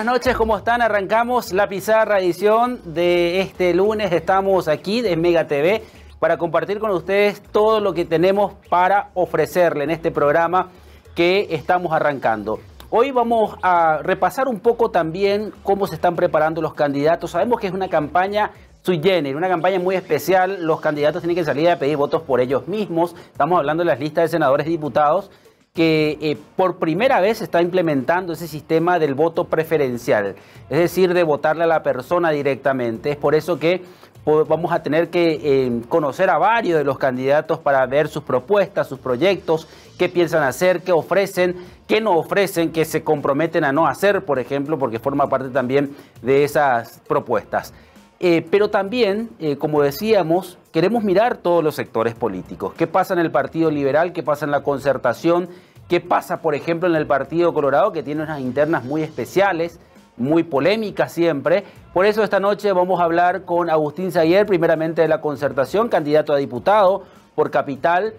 buenas noches, ¿cómo están? Arrancamos la pizarra edición de este lunes. Estamos aquí de Mega TV para compartir con ustedes todo lo que tenemos para ofrecerle en este programa que estamos arrancando. Hoy vamos a repasar un poco también cómo se están preparando los candidatos. Sabemos que es una campaña sui generis, una campaña muy especial. Los candidatos tienen que salir a pedir votos por ellos mismos. Estamos hablando de las listas de senadores y diputados que por primera vez se está implementando ese sistema del voto preferencial, es decir, de votarle a la persona directamente. Es por eso que vamos a tener que conocer a varios de los candidatos para ver sus propuestas, sus proyectos, qué piensan hacer, qué ofrecen, qué no ofrecen, qué se comprometen a no hacer, por ejemplo, porque forma parte también de esas propuestas. Pero también, como decíamos, queremos mirar todos los sectores políticos. ¿Qué pasa en el Partido Liberal? ¿Qué pasa en la Concertación? ¿Qué pasa, por ejemplo, en el Partido Colorado, que tiene unas internas muy especiales, muy polémicas siempre? Por eso esta noche vamos a hablar con Agustín Sayer, primeramente de la Concertación, candidato a diputado por Capital.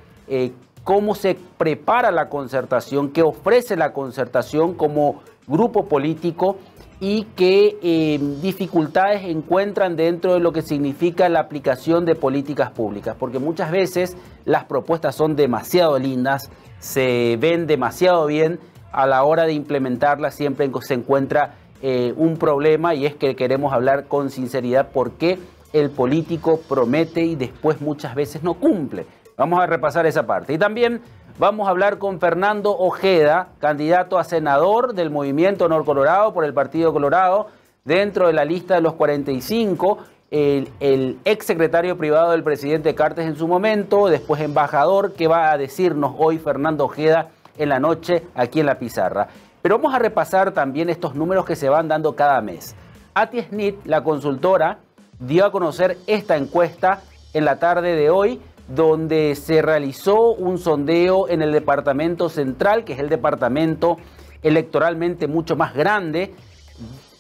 Cómo se prepara la Concertación, qué ofrece la Concertación como grupo político y qué dificultades encuentran dentro de lo que significa la aplicación de políticas públicas. Porque muchas veces las propuestas son demasiado lindas, se ven demasiado bien, a la hora de implementarlas siempre se encuentra un problema, y es que queremos hablar con sinceridad por qué el político promete y después muchas veces no cumple. Vamos a repasar esa parte. Y también vamos a hablar con Fernando Ojeda, candidato a senador del Movimiento Honor Colorado por el Partido Colorado, dentro de la lista de los 45, el ex secretario privado del presidente Cartes en su momento, después embajador. ¿Qué va a decirnos hoy Fernando Ojeda en la noche aquí en la pizarra? Pero vamos a repasar también estos números que se van dando cada mes. ATI-SNIT, la consultora, dio a conocer esta encuesta en la tarde de hoy, donde se realizó un sondeo en el departamento central, que es el departamento electoralmente mucho más grande,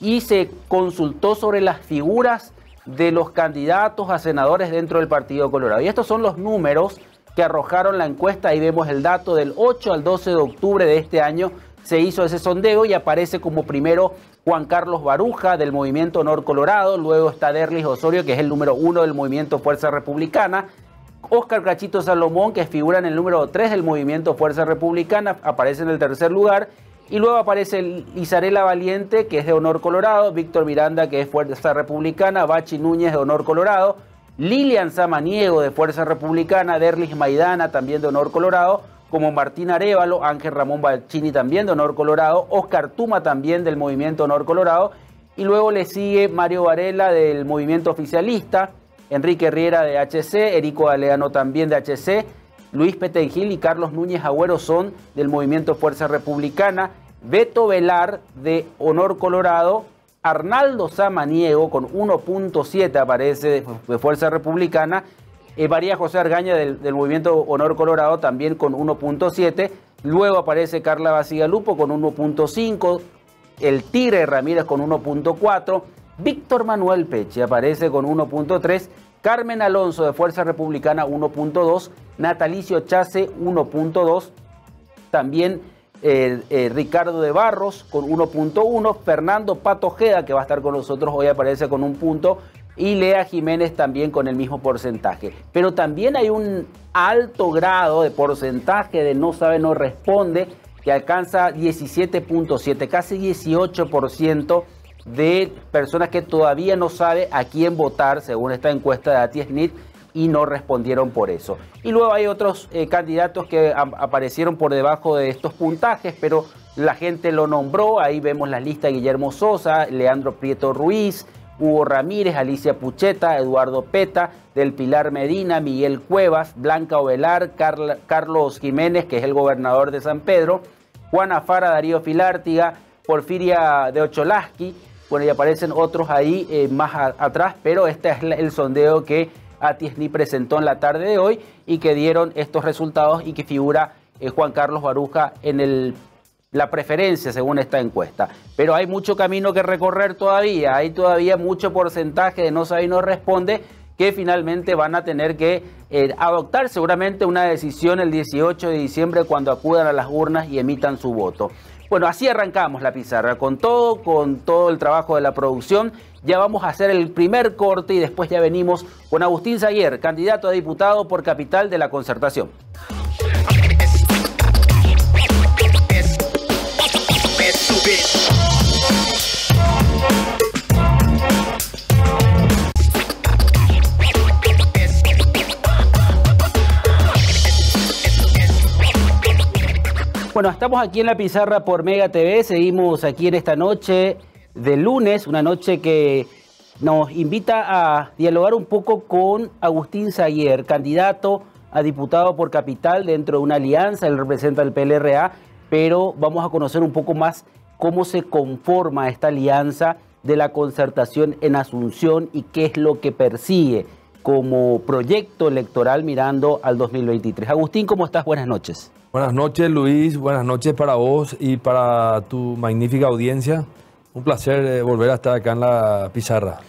y se consultó sobre las figuras de los candidatos a senadores dentro del Partido Colorado. Y estos son los números que arrojaron la encuesta. Ahí vemos el dato del 8 al 12 de octubre de este año. Se hizo ese sondeo y aparece como primero Juan Carlos Baruja del Movimiento Honor Colorado, luego está Derlis Osorio, que es el número 1 del Movimiento Fuerza Republicana, Óscar Cachito Salomón, que figura en el número 3 del Movimiento Fuerza Republicana, aparece en el tercer lugar, y luego aparece Isarela Valiente, que es de Honor Colorado, Víctor Miranda, que es Fuerza Republicana, Bachi Núñez de Honor Colorado, Lilian Samaniego de Fuerza Republicana, Derlis Maidana también de Honor Colorado, como Martín Arévalo, Ángel Ramón Balchini también de Honor Colorado, Oscar Tuma también del Movimiento Honor Colorado, y luego le sigue Mario Varela del Movimiento Oficialista, Enrique Riera de HC, Erico Galeano también de HC, Luis Petengil y Carlos Núñez Agüero son del Movimiento Fuerza Republicana, Beto Velar de Honor Colorado, Arnaldo Samaniego con 1.7 aparece de Fuerza Republicana, María José Argaña del Movimiento Honor Colorado también con 1.7, luego aparece Carla Basigalupo con 1.5, el Tigre Ramírez con 1.4, Víctor Manuel Peche aparece con 1.3, Carmen Alonso de Fuerza Republicana 1.2, Natalicio Chase 1.2, también Ricardo de Barros con 1.1, Fernando Pato Ojeda, que va a estar con nosotros hoy, aparece con 1 punto, y Lea Jiménez también con el mismo porcentaje. Pero también hay un alto grado de porcentaje de no sabe, no responde, que alcanza 17.7, casi 18% de personas que todavía no sabe a quién votar, según esta encuesta de ATI-SNIT, y no respondieron por eso. Y luego hay otros candidatos que aparecieron por debajo de estos puntajes, pero la gente lo nombró. Ahí vemos la lista: Guillermo Sosa, Leandro Prieto Ruiz, Hugo Ramírez, Alicia Pucheta, Eduardo Peta, Del Pilar Medina, Miguel Cuevas, Blanca Ovelar, Carlos Jiménez, que es el gobernador de San Pedro, Juana Fara, Darío Filártiga, Porfiria de Ocholasqui. Bueno, y aparecen otros ahí más atrás, pero este es el sondeo que ATI-SNIT presentó en la tarde de hoy y que dieron estos resultados, y que figura Juan Carlos Baruja en la preferencia según esta encuesta. Pero hay mucho camino que recorrer todavía, hay todavía mucho porcentaje de no sabe y no responde, que finalmente van a tener que adoptar seguramente una decisión el 18 de diciembre cuando acudan a las urnas y emitan su voto. Bueno, así arrancamos la pizarra, con todo el trabajo de la producción. Ya vamos a hacer el primer corte y después ya venimos con Agustín Saguier, candidato a diputado por Capital de la Concertación. Bueno, estamos aquí en la pizarra por Mega TV, seguimos aquí en esta noche de lunes, una noche que nos invita a dialogar un poco con Agustín Saguier, candidato a diputado por Capital dentro de una alianza, él representa el PLRA, pero vamos a conocer un poco más cómo se conforma esta alianza de la Concertación en Asunción y qué es lo que persigue como proyecto electoral mirando al 2023. Agustín, ¿cómo estás? Buenas noches. Buenas noches, Luis. Buenas noches para vos y para tu magnífica audiencia. Un placer volver a estar acá en la pizarra.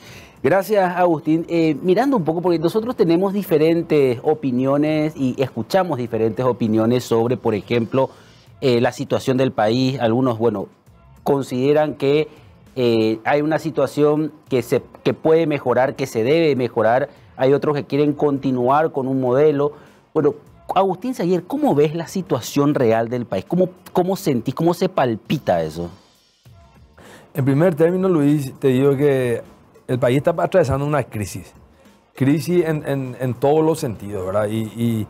Gracias, Agustín. Mirando un poco, porque nosotros tenemos diferentes opiniones y escuchamos diferentes opiniones sobre, por ejemplo, la situación del país. Algunos, bueno, consideran que hay una situación que puede mejorar, que se debe mejorar. Hay otros que quieren continuar con un modelo. Bueno, Agustín Saguier, ¿cómo ves la situación real del país? ¿Cómo sentís, cómo se palpita eso? En primer término, Luis, te digo que el país está atravesando una crisis. Crisis en todos los sentidos, ¿verdad? Y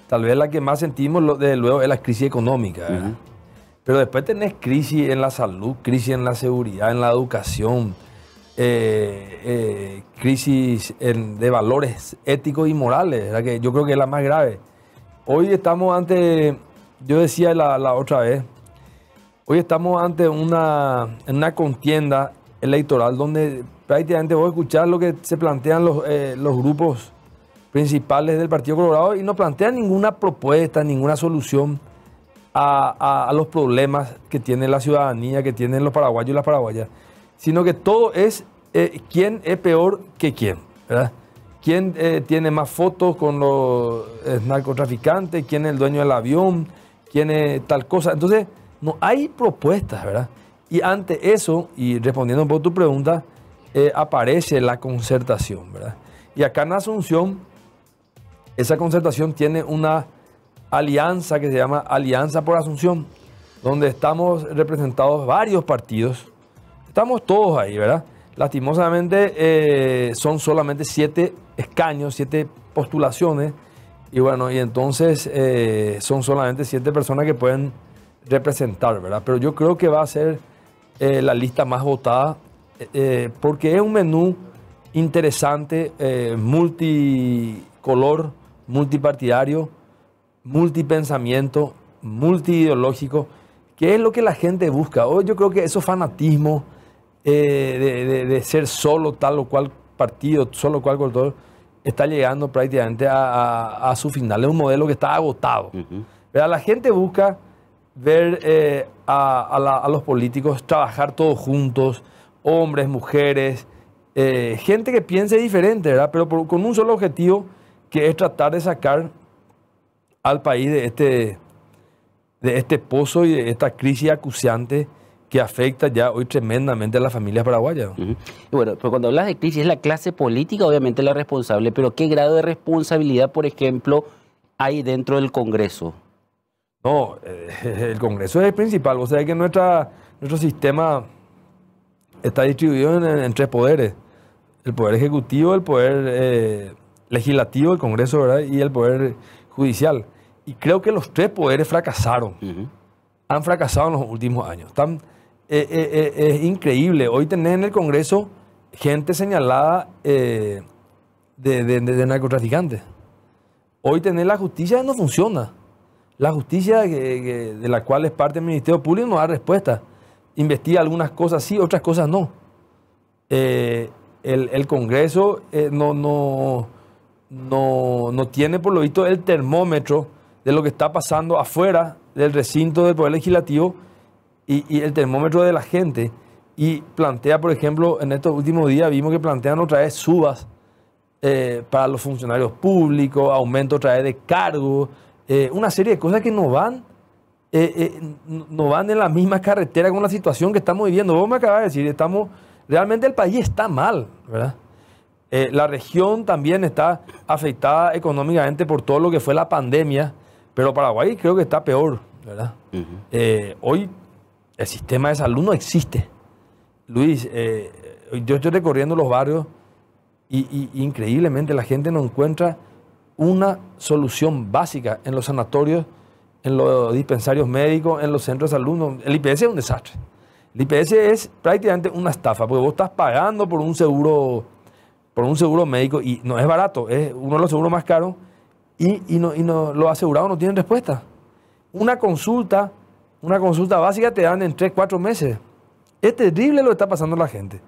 tal vez la que más sentimos, desde luego, es la crisis económica, ¿verdad? Pero después tenés crisis en la salud, crisis en la seguridad, en la educación, crisis de valores éticos y morales, ¿verdad? Que yo creo que es la más grave. Hoy estamos ante, yo decía la otra vez, hoy estamos ante una contienda electoral donde prácticamente vos escuchás lo que se plantean los grupos principales del Partido Colorado y no plantean ninguna propuesta, ninguna solución a los problemas que tiene la ciudadanía, que tienen los paraguayos y las paraguayas, sino que todo es quién es peor que quién, ¿verdad? ¿Quién tiene más fotos con los narcotraficantes? ¿Quién es el dueño del avión? ¿Quién es tal cosa? Entonces, no hay propuestas, ¿verdad? Y ante eso, y respondiendo un poco a tu pregunta, aparece la concertación, ¿verdad? Y acá en Asunción, esa concertación tiene una alianza que se llama Alianza por Asunción, donde estamos representados varios partidos. Estamos todos ahí, ¿verdad? Lastimosamente son solamente 7 escaños, 7 postulaciones, y bueno, y entonces son solamente 7 personas que pueden representar, ¿verdad? Pero yo creo que va a ser la lista más votada, porque es un menú interesante, multicolor, multipartidario, multipensamiento, multiideológico, que es lo que la gente busca. Hoy yo creo que esos fanatismos de ser solo tal o cual partido, solo cual color, está llegando prácticamente a su final. Es un modelo que está agotado. La gente busca ver a los políticos trabajar todos juntos, hombres, mujeres, gente que piense diferente, ¿verdad? Pero con un solo objetivo, que es tratar de sacar al país de este pozo y de esta crisis acuciante que afecta ya hoy tremendamente a las familias paraguayas. Y bueno, pero cuando hablas de crisis, es la clase política obviamente la responsable, pero ¿qué grado de responsabilidad, por ejemplo, hay dentro del Congreso? No, el Congreso es el principal. O sea que nuestro sistema está distribuido en 3 poderes. El poder ejecutivo, el poder legislativo, el Congreso, ¿verdad? Y el poder judicial. Y creo que los 3 poderes fracasaron. Han fracasado en los últimos años. Es increíble. Hoy tenés en el Congreso gente señalada de narcotraficantes. Hoy tenés la justicia no funciona. La justicia de la cual es parte del Ministerio Público no da respuesta. Investiga algunas cosas sí, otras cosas no. El Congreso no tiene por lo visto el termómetro de lo que está pasando afuera del recinto del Poder Legislativo y el termómetro de la gente. Y plantea, por ejemplo, en estos últimos días vimos que plantean otra vez subas para los funcionarios públicos, aumento otra vez de cargos, una serie de cosas que no van no van en la misma carretera con la situación que estamos viviendo. Vos me acabas de decir, realmente el país está mal, ¿verdad? La región también está afectada económicamente por todo lo que fue la pandemia, pero Paraguay creo que está peor, ¿verdad? Hoy el sistema de salud no existe. Luis, yo estoy recorriendo los barrios y increíblemente la gente no encuentra una solución básica en los sanatorios, en los dispensarios médicos, en los centros de salud. No, el IPS es un desastre. El IPS es prácticamente una estafa, porque vos estás pagando por un seguro médico y no es barato, es uno de los seguros más caros y los asegurados no tienen respuesta. Una consulta básica te dan en 3, 4 meses. Es terrible lo que está pasando a la gente.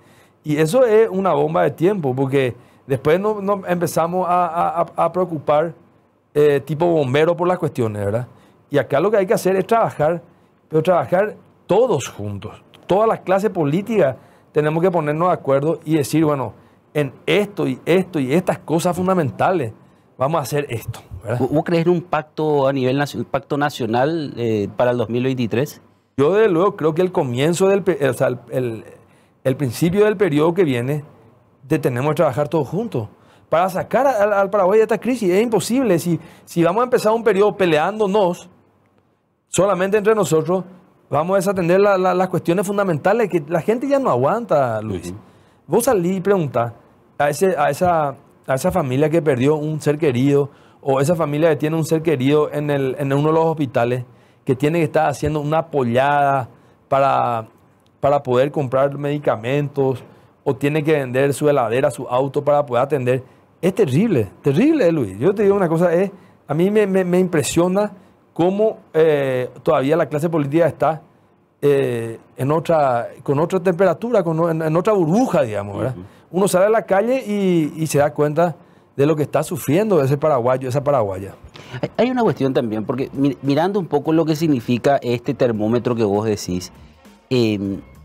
Y eso es una bomba de tiempo, porque después nos empezamos a preocupar tipo bombero por las cuestiones, ¿verdad? Y acá lo que hay que hacer es trabajar, pero trabajar todos juntos. Todas las clases políticas tenemos que ponernos de acuerdo y decir, bueno, en esto y estas cosas fundamentales vamos a hacer esto, ¿verdad? ¿Vos crees en un pacto a nivel nacional, pacto nacional para el 2023? Yo desde luego creo que el comienzo el principio del periodo que viene tenemos que trabajar todos juntos para sacar al Paraguay de esta crisis. Es imposible. Si vamos a empezar un periodo peleándonos solamente entre nosotros, vamos a desatender las cuestiones fundamentales que la gente ya no aguanta, Luis. Vos salís y preguntás a esa familia que perdió un ser querido o esa familia que tiene un ser querido en uno de los hospitales, que tiene que estar haciendo una pollada para poder comprar medicamentos o tiene que vender su heladera, su auto para poder atender. Es terrible, terrible, Luis. Yo te digo una cosa, a mí me impresiona cómo todavía la clase política está con otra temperatura, en otra burbuja, digamos, ¿verdad? Uno sale a la calle y se da cuenta de lo que está sufriendo ese paraguayo, esa paraguaya. Hay una cuestión también, porque mirando un poco lo que significa este termómetro que vos decís,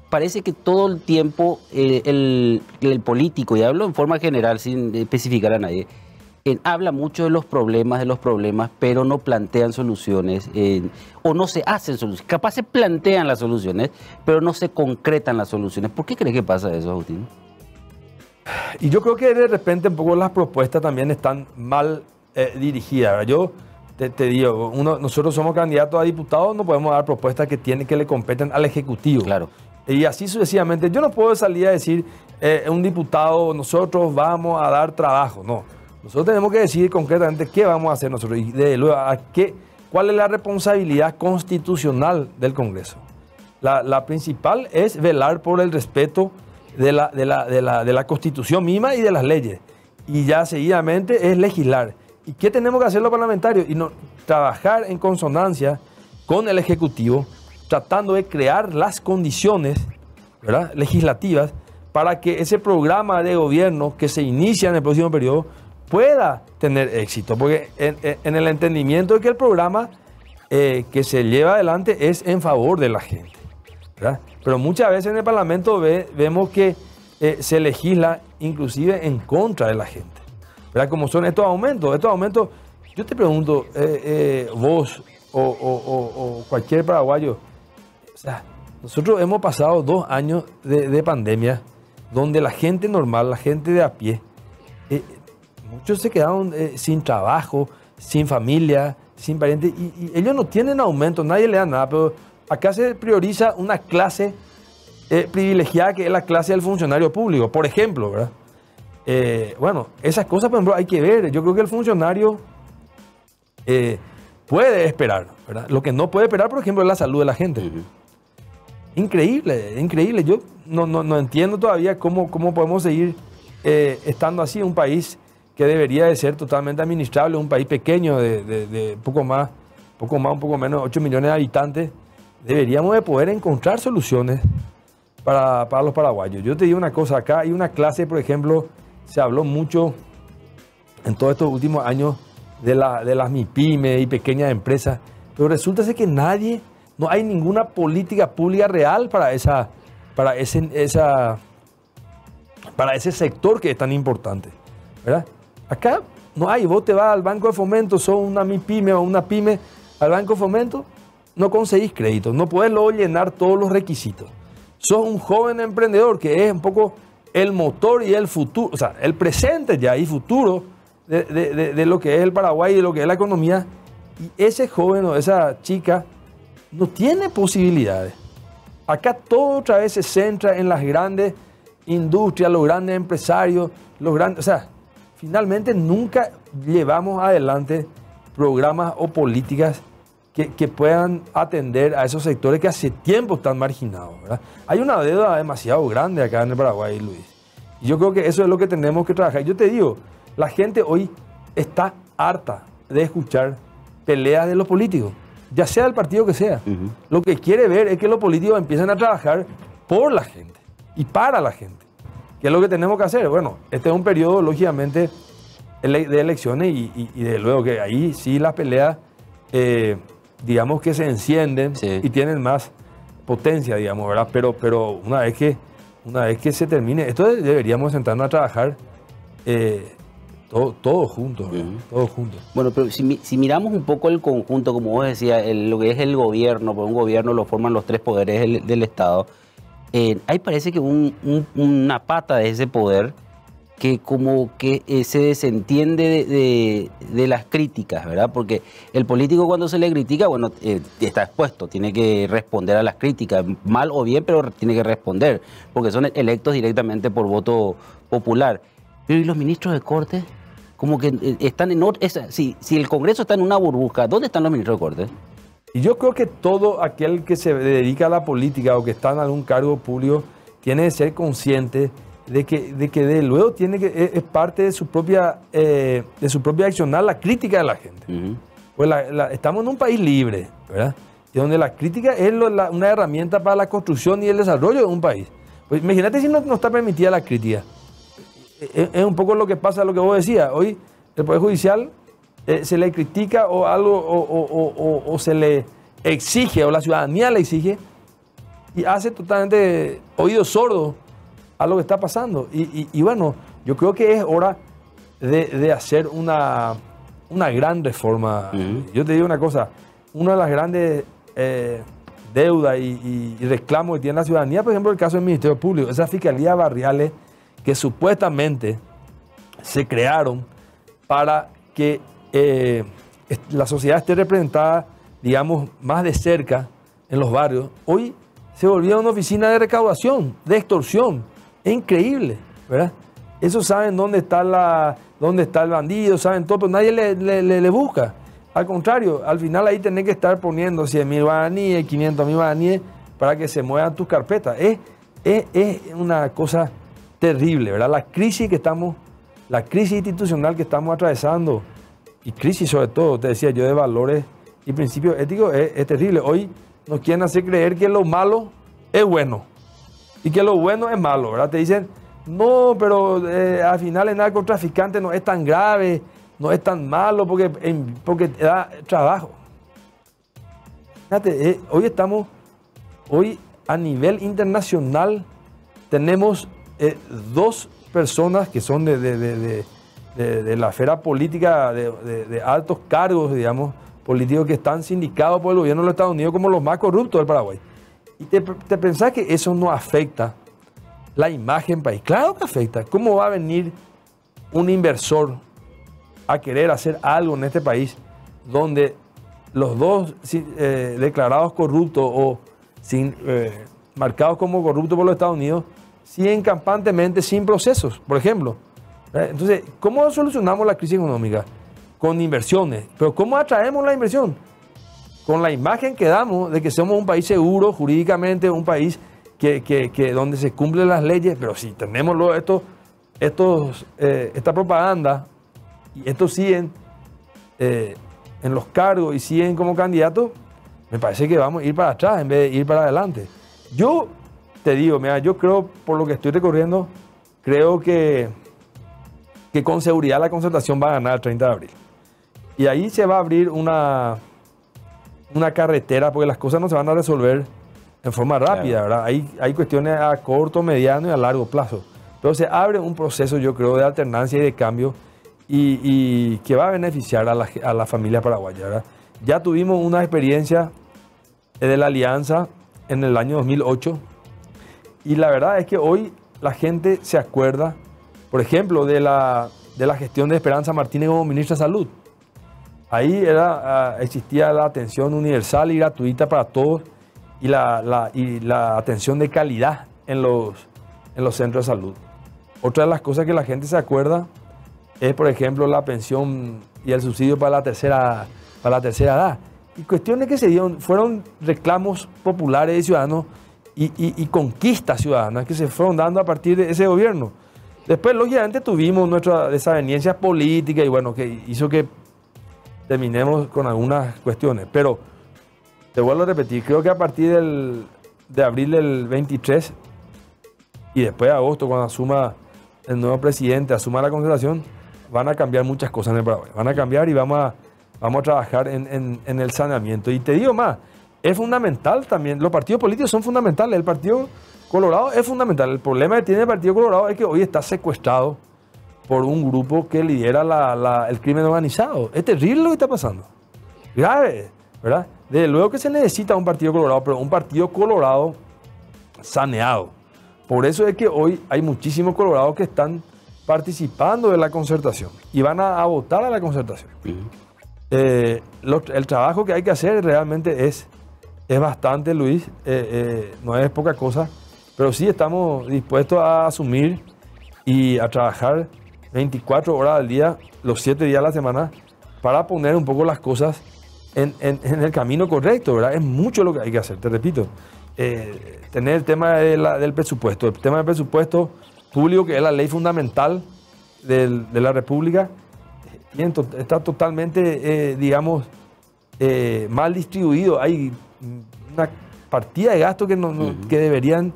parece que todo el tiempo el político, y hablo en forma general sin especificar a nadie, habla mucho de los problemas, pero no plantean soluciones, o no se hacen soluciones. Capaz se plantean las soluciones, pero no se concretan las soluciones. ¿Por qué crees que pasa eso, Agustín? Y yo creo que de repente un poco las propuestas también están mal dirigidas. Yo te digo, nosotros somos candidatos a diputados, no podemos dar propuestas que le competen al Ejecutivo. Claro. Y así sucesivamente. Yo no puedo salir a decir, un diputado, nosotros vamos a dar trabajo. No. Nosotros tenemos que decidir concretamente qué vamos a hacer nosotros y de luego cuál es la responsabilidad constitucional del Congreso. La principal es velar por el respeto de la Constitución misma y de las leyes. Y ya seguidamente es legislar. ¿Y qué tenemos que hacer los parlamentarios? Y no, trabajar en consonancia con el Ejecutivo, tratando de crear las condiciones, ¿verdad?, legislativas para que ese programa de gobierno que se inicia en el próximo periodo pueda tener éxito. Porque en el entendimiento de que el programa que se lleva adelante es en favor de la gente, ¿verdad? Pero muchas veces en el Parlamento vemos que se legisla inclusive en contra de la gente, ¿verdad? Como son estos aumentos. Yo te pregunto, vos o cualquier paraguayo, o sea, nosotros hemos pasado 2 años de pandemia donde la gente normal, la gente de a pie, muchos se quedaron sin trabajo, sin familia, sin parientes, y ellos no tienen aumento, nadie le da nada, pero acá se prioriza una clase privilegiada que es la clase del funcionario público, por ejemplo, ¿verdad? Bueno, esas cosas, por ejemplo, hay que ver. Yo creo que el funcionario puede esperar, ¿verdad? Lo que no puede esperar, por ejemplo, es la salud de la gente. Increíble, increíble. Yo no entiendo todavía cómo podemos seguir estando así, un país que debería de ser totalmente administrable, un país pequeño de un poco menos, 8 millones de habitantes. Deberíamos de poder encontrar soluciones para los paraguayos. Yo te digo una cosa, acá hay una clase, por ejemplo, se habló mucho en todos estos últimos años de las MIPYME y pequeñas empresas, pero resulta ser que no hay ninguna política pública real para ese sector que es tan importante, ¿verdad? Acá no hay. Vos te vas al Banco de Fomento, sos una MIPYME o una PYME, al Banco de Fomento, no conseguís crédito, no podés luego llenar todos los requisitos. Sos un joven emprendedor que es un poco el motor y el futuro, o sea, el presente ya y futuro de lo que es el Paraguay y de lo que es la economía. Y ese joven o esa chica no tiene posibilidades. Acá todo otra vez se centra en las grandes industrias, los grandes empresarios, los grandes, o sea, finalmente nunca llevamos adelante programas o políticas que puedan atender a esos sectores que hace tiempo están marginados, ¿verdad? Hay una deuda demasiado grande acá en el Paraguay, Luis. Y yo creo que eso es lo que tenemos que trabajar. Yo te digo, la gente hoy está harta de escuchar peleas de los políticos, ya sea el partido que sea. Lo que quiere ver es que los políticos empiecen a trabajar por la gente y para la gente. ¿Qué es lo que tenemos que hacer? Bueno, este es un periodo, lógicamente, de elecciones y de luego que ahí sí las peleas, digamos que se encienden y tienen más potencia, digamos, ¿verdad? Pero una vez que se termine, esto deberíamos sentarnos a trabajar todos juntos, todos juntos. Bueno, pero si miramos un poco el conjunto, como vos decías, lo que es el gobierno, porque un gobierno lo forman los tres poderes del Estado, ahí parece que una pata de ese poder que como que se desentiende de las críticas, ¿verdad? Porque el político cuando se le critica, bueno, está expuesto, tiene que responder a las críticas, mal o bien, pero tiene que responder, porque son electos directamente por voto popular. Pero ¿y los ministros de Corte? Como que están en otra... Si el Congreso está en una burbuja, ¿dónde están los ministros de Corte? Y yo creo que todo aquel que se dedica a la política o que está en algún cargo público tiene que ser consciente de que de luego tiene que es parte de su propia accionar la crítica de la gente. Pues estamos en un país libre, ¿verdad? Y donde la crítica es una herramienta para la construcción y el desarrollo de un país. Pues imagínate si no está permitida la crítica. Es un poco lo que pasa, lo que vos decías. Hoy el Poder Judicial se le critica o algo o se le exige o la ciudadanía le exige y hace totalmente oídos sordos a lo que está pasando. Y bueno, yo creo que es hora de hacer una gran reforma. Yo te digo una cosa, una de las grandes deudas y reclamos que tiene la ciudadanía, por ejemplo, el caso del Ministerio Público, esas fiscalías barriales que supuestamente se crearon para que la sociedad esté representada, digamos, más de cerca en los barrios, hoy se volvió una oficina de recaudación, de extorsión. Es increíble, ¿verdad? Esos saben dónde está el bandido, saben todo, pero nadie le busca. Al contrario, al final ahí tenés que estar poniendo 100.000 guaraníes, 500.000 guaraníes para que se muevan tus carpetas. Es una cosa terrible, ¿verdad? La crisis institucional que estamos atravesando, y crisis sobre todo, te decía yo, de valores y principios éticos, es terrible. Hoy nos quieren hacer creer que lo malo es bueno y que lo bueno es malo, ¿verdad? Te dicen, no, pero al final el narcotraficante no es tan grave, no es tan malo porque da trabajo. Fíjate, hoy a nivel internacional tenemos dos personas que son de la esfera política, de altos cargos, digamos, políticos que están sindicados por el gobierno de los Estados Unidos como los más corruptos del Paraguay. ¿Y te pensás que eso no afecta la imagen país? Claro que afecta. ¿Cómo va a venir un inversor a querer hacer algo en este país donde los dos declarados corruptos o marcados como corruptos por los Estados Unidos siguen campantemente sin procesos, por ejemplo? Entonces, ¿cómo solucionamos la crisis económica? Con inversiones. Pero ¿cómo atraemos la inversión? Con la imagen que damos de que somos un país seguro jurídicamente, un país donde se cumplen las leyes, pero si tenemos esta propaganda y estos siguen en los cargos y siguen como candidatos, me parece que vamos a ir para atrás en vez de ir para adelante. Yo te digo, mira, yo creo, por lo que estoy recorriendo, creo que con seguridad la concertación va a ganar el 30 de abril. Y ahí se va a abrir una carretera, porque las cosas no se van a resolver en forma rápida, ¿verdad? Hay cuestiones a corto, mediano y a largo plazo. Pero se abre un proceso, yo creo, de alternancia y de cambio y que va a beneficiar a la familia paraguaya, ¿verdad? Ya tuvimos una experiencia de la Alianza en el año 2008. Y la verdad es que hoy la gente se acuerda, por ejemplo, de la gestión de Esperanza Martínez como ministra de Salud. Ahí existía la atención universal y gratuita para todos y la atención de calidad en los centros de salud. Otra de las cosas que la gente se acuerda es, por ejemplo, la pensión y el subsidio para la tercera edad. Y cuestiones que se dieron, fueron reclamos populares de ciudadanos y conquistas ciudadanas que se fueron dando a partir de ese gobierno. Después, lógicamente, tuvimos nuestras desavenencias políticas y bueno, que hizo que terminemos con algunas cuestiones. Pero, te vuelvo a repetir, creo que a partir de abril del 23 y después de agosto, cuando asuma el nuevo presidente, asuma la Concertación, van a cambiar muchas cosas en el Paraguay. Van a cambiar y vamos a trabajar en el saneamiento. Y te digo más, es fundamental también, los partidos políticos son fundamentales, el Partido Colorado es fundamental. El problema que tiene el Partido Colorado es que hoy está secuestrado por un grupo que lidera el crimen organizado. Es terrible lo que está pasando. Grave, ¿verdad? Desde luego que se necesita un Partido Colorado, pero un Partido Colorado saneado. Por eso es que hoy hay muchísimos colorados que están participando de la Concertación y van a votar a la Concertación. El trabajo que hay que hacer realmente es bastante, Luis, no es poca cosa, pero sí estamos dispuestos a asumir y a trabajar 24 horas al día, los 7 días a la semana, para poner un poco las cosas en el camino correcto, ¿verdad? Es mucho lo que hay que hacer, te repito. Tener el tema del presupuesto, el tema del presupuesto público, que es la ley fundamental de la República, está totalmente, digamos, mal distribuido. Hay una partida de gastos que no deberían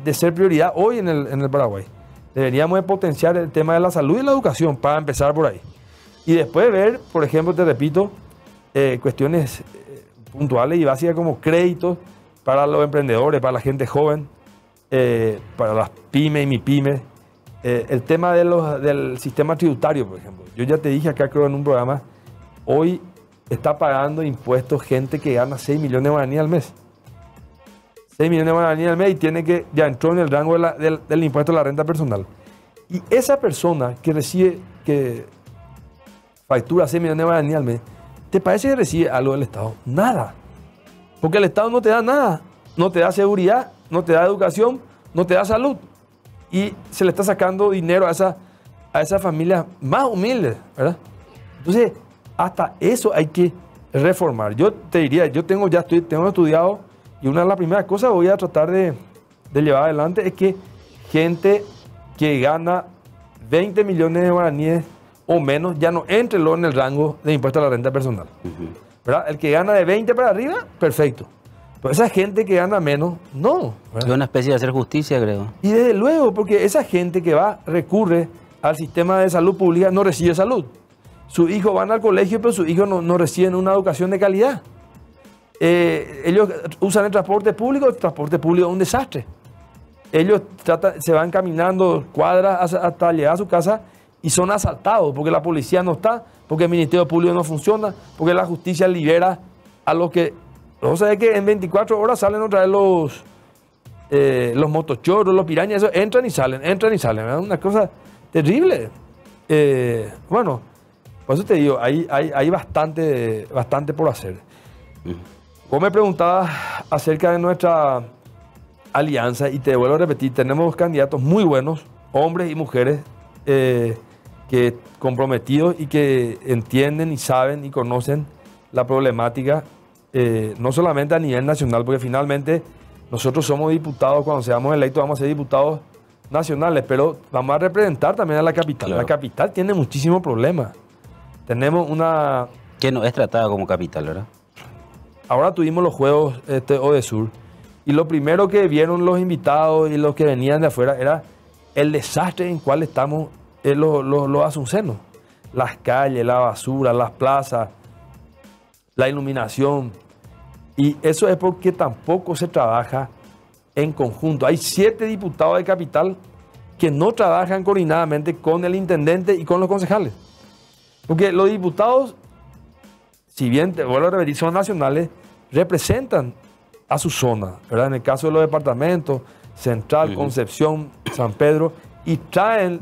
de ser prioridad hoy en el Paraguay. Deberíamos de potenciar el tema de la salud y la educación, para empezar por ahí. Y después ver, por ejemplo, te repito, cuestiones puntuales y básicas como créditos para los emprendedores, para la gente joven, para las pymes y MIPYMES. El tema del sistema tributario, por ejemplo. Yo ya te dije acá, creo, en un programa, hoy está pagando impuestos gente que gana 6 millones de guaraníes al mes. 6 millones de guaraníes al mes y ya entró en el rango del impuesto a la renta personal. Y esa persona que factura 6 millones de guaraníes al mes, ¿te parece que recibe algo del Estado? Nada. Porque el Estado no te da nada. No te da seguridad, no te da educación, no te da salud. Y se le está sacando dinero a esas familias más humildes, ¿verdad? Entonces, hasta eso hay que reformar. Yo te diría, tengo estudiado, y una de las primeras cosas que voy a tratar de llevar adelante es que gente que gana 20 millones de guaraníes o menos ya no entre en el rango de impuesto a la renta personal. ¿Verdad? El que gana de 20 para arriba, perfecto. Pero esa gente que gana menos, no. ¿Verdad? Es una especie de hacer justicia, creo. Y desde luego, porque esa gente que recurre al sistema de salud pública no recibe salud. Sus hijos van al colegio, pero sus hijos no reciben una educación de calidad. Ellos usan el transporte público es un desastre. Ellos se van caminando cuadras hasta llegar a su casa y son asaltados porque la policía no está, porque el Ministerio Público no funciona, porque la justicia libera a los que... O sea, es que en 24 horas salen otra vez los motochorros, los pirañas, eso, entran y salen, ¿verdad? Una cosa terrible. Bueno, por eso te digo, hay bastante por hacer. Vos me preguntabas acerca de nuestra alianza y te vuelvo a repetir, tenemos candidatos muy buenos, hombres y mujeres, que comprometidos y que entienden y saben y conocen la problemática, no solamente a nivel nacional, porque finalmente nosotros somos diputados, cuando seamos electos vamos a ser diputados nacionales, pero vamos a representar también a la capital. Claro. La capital tiene muchísimos problemas. Tenemos una... Que no es tratada como capital, ¿verdad? Ahora tuvimos los Juegos Odesur y lo primero que vieron los invitados y los que venían de afuera era el desastre en cual estamos los asuncenos. Las calles, la basura, las plazas, la iluminación. Y eso es porque tampoco se trabaja en conjunto. Hay 7 diputados de capital que no trabajan coordinadamente con el intendente y con los concejales. Porque los diputados, si bien, te vuelvo a repetir, son nacionales, representan a su zona, ¿verdad? En el caso de los departamentos, Central, Concepción, San Pedro, y traen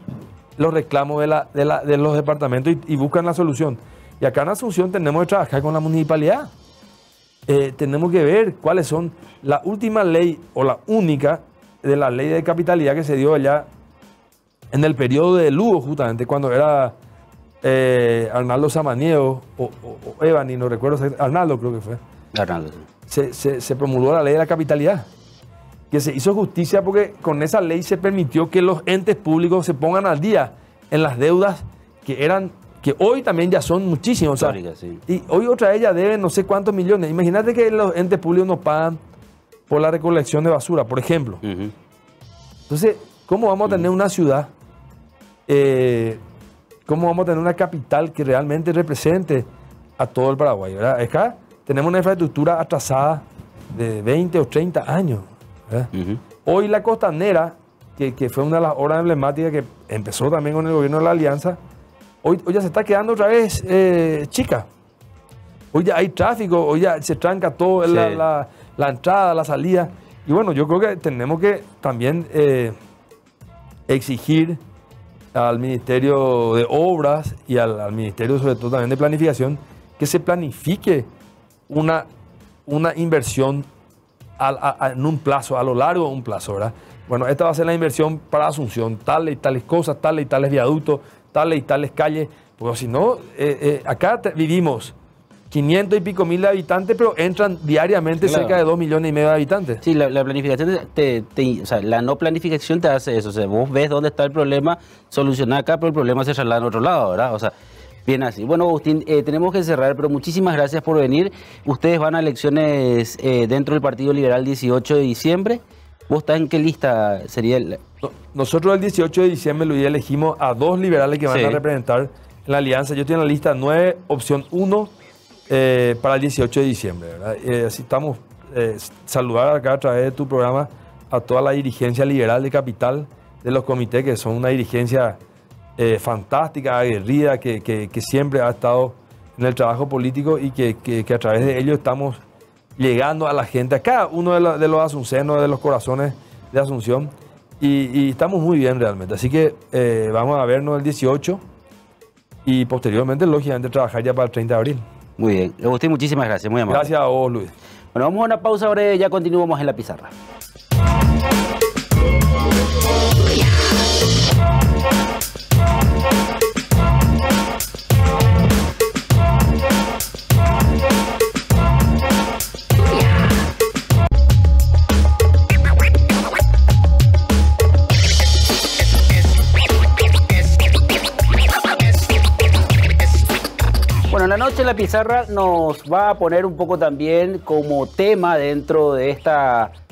los reclamos de los departamentos y buscan la solución. Y acá en Asunción tenemos que trabajar con la municipalidad. Tenemos que ver cuáles son la última ley o la única de la ley de capitalidad que se dio allá en el periodo de Lugo, justamente, cuando era Arnaldo Samaniego o Evani, no recuerdo, Arnaldo creo que fue. Arnaldo. Se promulgó la ley de la capitalidad, que se hizo justicia porque con esa ley se permitió que los entes públicos se pongan al día en las deudas que hoy también ya son muchísimos. Histórica, sí. Y hoy otra vez ya deben no sé cuántos millones. Imagínate que los entes públicos nos pagan por la recolección de basura, por ejemplo. Entonces, ¿cómo vamos a tener una ciudad? ¿Cómo vamos a tener una capital que realmente represente a todo el Paraguay, ¿verdad? Acá tenemos una infraestructura atrasada de 20 o 30 años, ¿verdad? Hoy la Costanera, que fue una de las obras emblemáticas que empezó también con el gobierno de la Alianza, hoy ya se está quedando otra vez chica. Hoy ya hay tráfico, hoy ya se tranca todo, sí, la entrada, la salida. Y bueno, yo creo que tenemos que también exigir al Ministerio de Obras y al Ministerio sobre todo también de Planificación que se planifique una inversión en un plazo, a lo largo de un plazo, ¿verdad? Bueno, esta va a ser la inversión para Asunción, tales y tales cosas, tales y tales viaductos, tales y tales calles, porque si no, acá vivimos 500 y pico mil de habitantes, pero entran diariamente cerca de 2,5 millones de habitantes. Sí, la planificación, o sea, la no planificación te hace eso. O sea, vos ves dónde está el problema, solucionar acá, pero el problema se traslada en otro lado, ¿verdad? O sea, bien así. Bueno, Agustín, tenemos que cerrar, pero muchísimas gracias por venir. Ustedes van a elecciones dentro del Partido Liberal 18 de diciembre. ¿Vos estás en qué lista sería? Nosotros el 18 de diciembre lo elegimos a 2 liberales que van a representar en la alianza. Yo estoy en la lista 9, opción 1. Para el 18 de diciembre, ¿verdad? Así estamos, saludar acá a través de tu programa a toda la dirigencia liberal de Capital, de los comités, que son una dirigencia fantástica, aguerrida, que siempre ha estado en el trabajo político y que a través de ellos estamos llegando a la gente, a cada uno de los asuncenos, de los corazones de Asunción, y estamos muy bien realmente. Así que vamos a vernos el 18 y posteriormente, lógicamente, trabajar ya para el 30 de abril. Muy bien. Agustín, muchísimas gracias. Muy amable. Gracias a vos, Luis. Bueno, vamos a una pausa breve y ya continuamos en la pizarra. Bueno, la noche en la pizarra nos va a poner un poco también como tema dentro de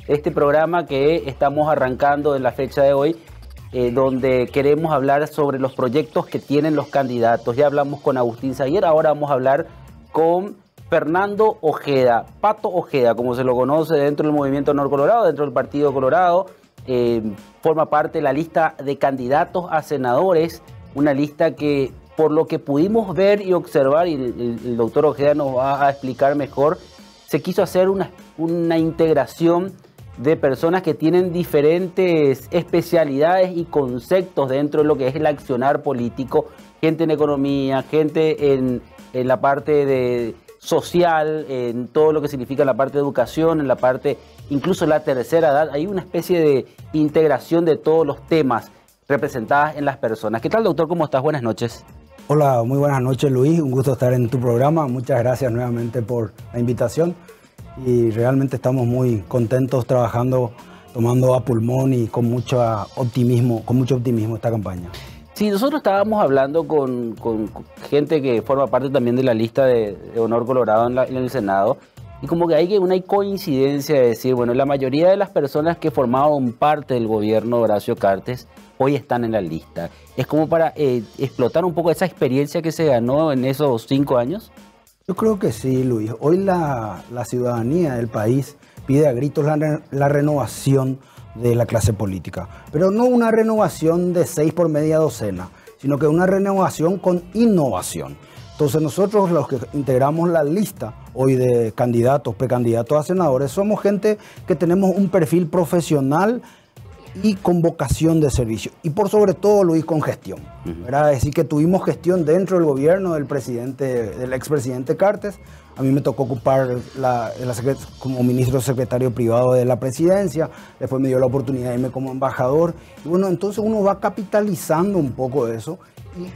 este programa que estamos arrancando en la fecha de hoy, donde queremos hablar sobre los proyectos que tienen los candidatos. Ya hablamos con Agustín Saguier, ahora vamos a hablar con Fernando Ojeda, Pato Ojeda, como se lo conoce dentro del Movimiento Honor Colorado, dentro del Partido Colorado. Forma parte de la lista de candidatos a senadores, una lista que, por lo que pudimos ver y observar, y el doctor Ojeda nos va a explicar mejor, se quiso hacer una integración de personas que tienen diferentes especialidades y conceptos dentro de lo que es el accionar político, gente en economía, gente en la parte de social, en todo lo que significa la parte de educación, en la parte incluso la tercera edad. Hay una especie de integración de todos los temas representadas en las personas. ¿Qué tal, doctor? ¿Cómo estás? Buenas noches. Hola, muy buenas noches, Luis. Un gusto estar en tu programa. Muchas gracias nuevamente por la invitación. Y realmente estamos muy contentos trabajando, tomando a pulmón y con mucho optimismo esta campaña. Sí, nosotros estábamos hablando con gente que forma parte también de la lista de Honor Colorado en el Senado. Y como que hay una coincidencia de decir, bueno, la mayoría de las personas que formaban parte del gobierno de Horacio Cartes hoy están en la lista. ¿Es como para explotar un poco esa experiencia que se ganó en esos 5 años? Yo creo que sí, Luis. Hoy la ciudadanía del país pide a gritos la renovación de la clase política. Pero no una renovación de 6 por media docena, sino que una renovación con innovación. Entonces nosotros los que integramos la lista hoy de candidatos, precandidatos a senadores, somos gente que tenemos un perfil profesional y con vocación de servicio. Y por sobre todo, Luis, con gestión. ¿Verdad? Es decir, que tuvimos gestión dentro del gobierno del expresidente Cartes. A mí me tocó ocupar como ministro secretario privado de la presidencia. Después me dio la oportunidad de irme como embajador. Y bueno, entonces uno va capitalizando un poco eso y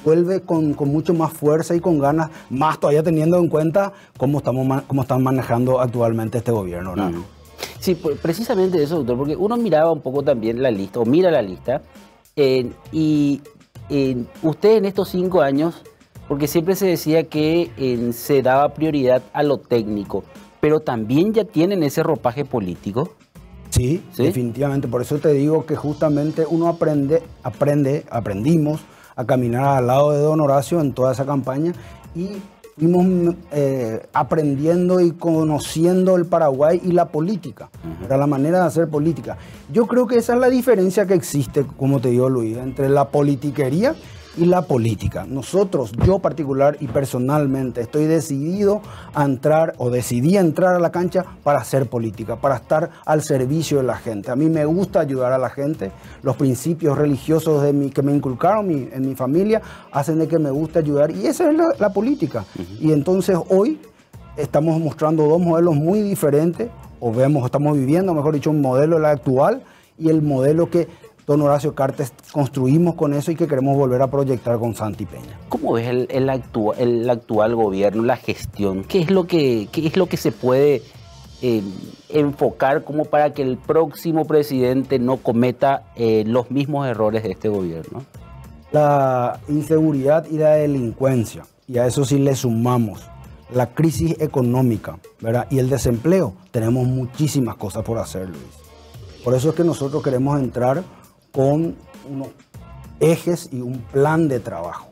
vuelve con mucho más fuerza y con ganas, más todavía teniendo en cuenta cómo están manejando actualmente este gobierno, ¿no? Sí, precisamente eso, doctor, porque uno miraba un poco también la lista, o mira la lista, y usted en estos 5 años, porque siempre se decía que se daba prioridad a lo técnico, pero también ya tienen ese ropaje político. Sí, definitivamente, por eso te digo que justamente uno aprendimos a caminar al lado de don Horacio en toda esa campaña y fuimos aprendiendo y conociendo el Paraguay y la política, era la manera de hacer política. Yo creo que esa es la diferencia que existe, como te digo, Luis, entre la politiquería y la política. Nosotros, yo particular y personalmente, estoy decidido a entrar, o decidí entrar a la cancha para hacer política, para estar al servicio de la gente. A mí me gusta ayudar a la gente. Los principios religiosos que me inculcaron en mi familia hacen de que me guste ayudar, y esa es la política. Y entonces hoy estamos mostrando 2 modelos muy diferentes, estamos viviendo, mejor dicho, un modelo el actual y el modelo que don Horacio Cartes construimos con eso y que queremos volver a proyectar con Santi Peña. ¿Cómo ves el actual gobierno, la gestión? ¿Qué es lo que se puede enfocar como para que el próximo presidente no cometa los mismos errores de este gobierno? La inseguridad y la delincuencia, y a eso sí le sumamos la crisis económica, ¿verdad? Y el desempleo. Tenemos muchísimas cosas por hacer, Luis. Por eso es que nosotros queremos entrar con unos ejes y un plan de trabajo,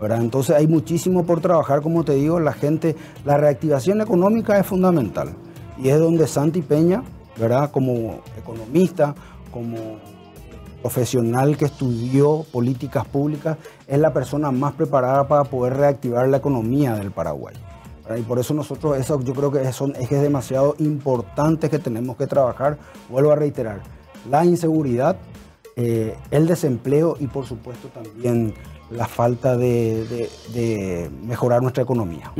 ¿verdad? Entonces hay muchísimo por trabajar, como te digo, la reactivación económica es fundamental y es donde Santi Peña, ¿verdad? Como economista, como profesional que estudió políticas públicas, es la persona más preparada para poder reactivar la economía del Paraguay, ¿verdad? Y por eso nosotros, yo creo que son ejes demasiado importantes que tenemos que trabajar. Vuelvo a reiterar, la inseguridad, el desempleo y por supuesto también la falta de mejorar nuestra economía.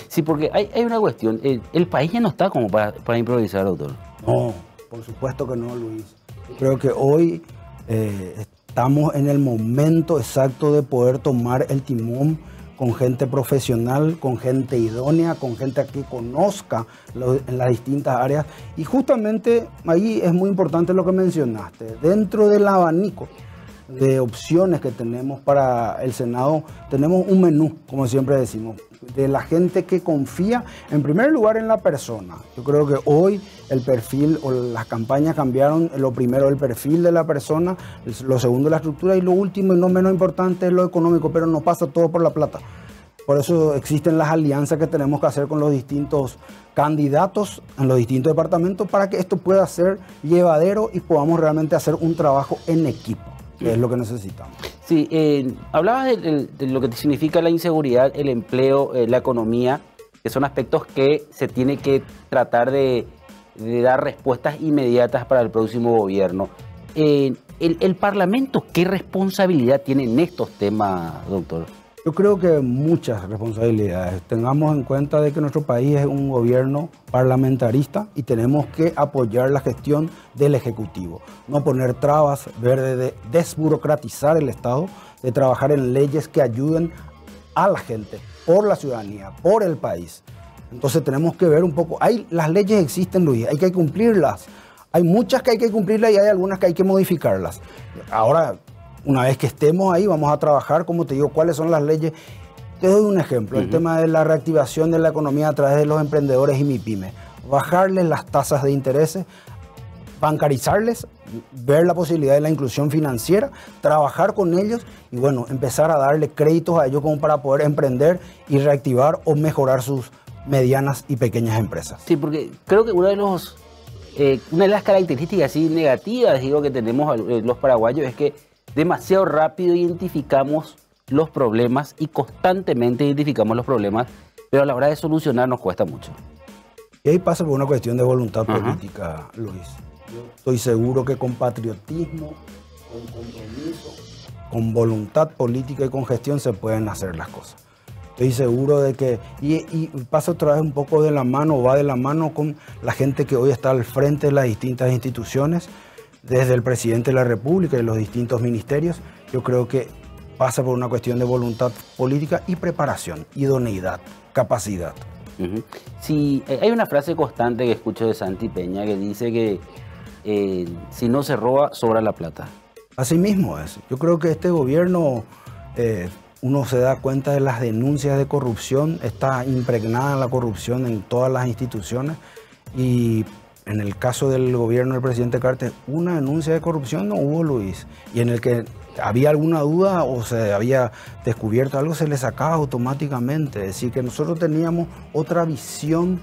Sí, porque hay una cuestión, el país ya no está como para improvisar, doctor. No, por supuesto que no, Luis. Yo creo que hoy estamos en el momento exacto de poder tomar el timón con gente profesional, con gente idónea, con gente que conozca en las distintas áreas. Y justamente ahí es muy importante lo que mencionaste. Dentro del abanico de opciones que tenemos para el Senado, tenemos un menú, como siempre decimos, de la gente que confía en primer lugar en la persona. Yo creo que hoy el perfil o las campañas cambiaron. Lo primero, el perfil de la persona, lo segundo, la estructura, y lo último y no menos importante es lo económico, pero no pasa todo por la plata. Por eso existen las alianzas que tenemos que hacer con los distintos candidatos en los distintos departamentos para que esto pueda ser llevadero y podamos realmente hacer un trabajo en equipo, que es lo que necesitamos. Sí, hablabas de lo que significa la inseguridad, el empleo, la economía, que son aspectos que se tiene que tratar de dar respuestas inmediatas para el próximo gobierno. ¿El Parlamento qué responsabilidad tiene en estos temas, doctor? Yo creo que muchas responsabilidades. Tengamos en cuenta de que nuestro país es un gobierno parlamentarista y tenemos que apoyar la gestión del Ejecutivo. No poner trabas, ver de desburocratizar el Estado, de trabajar en leyes que ayuden a la gente, por la ciudadanía, por el país. Entonces tenemos que ver un poco. Las leyes existen, Luis, hay que cumplirlas. Hay muchas que hay que cumplirlas y hay algunas que hay que modificarlas. Ahora, una vez que estemos ahí, vamos a trabajar, como te digo, cuáles son las leyes. Te doy un ejemplo, el tema de la reactivación de la economía a través de los emprendedores y MIPYME. Bajarles las tasas de intereses, bancarizarles, ver la posibilidad de la inclusión financiera, trabajar con ellos y bueno, empezar a darle créditos a ellos como para poder emprender y reactivar o mejorar sus medianas y pequeñas empresas. Sí, porque creo que una de las características así negativas, digo, que tenemos los paraguayos es que demasiado rápido identificamos los problemas y constantemente identificamos los problemas, pero a la hora de solucionar nos cuesta mucho. Y ahí pasa por una cuestión de voluntad política, Luis. Yo estoy seguro que con patriotismo, con compromiso, con voluntad política y con gestión se pueden hacer las cosas. Estoy seguro de que, y pasa otra vez un poco de la mano, va de la mano con la gente que hoy está al frente de las distintas instituciones, desde el presidente de la República y los distintos ministerios. Yo creo que pasa por una cuestión de voluntad política y preparación, idoneidad, capacidad. Sí, hay una frase constante que escucho de Santi Peña que dice que si no se roba, sobra la plata. Así mismo es. Yo creo que este gobierno, uno se da cuenta de las denuncias de corrupción, está impregnada la corrupción en todas las instituciones y en el caso del gobierno del presidente Cartes, una denuncia de corrupción no hubo, Luis, y en el que había alguna duda o se había descubierto algo, se le sacaba automáticamente. Es decir, que nosotros teníamos otra visión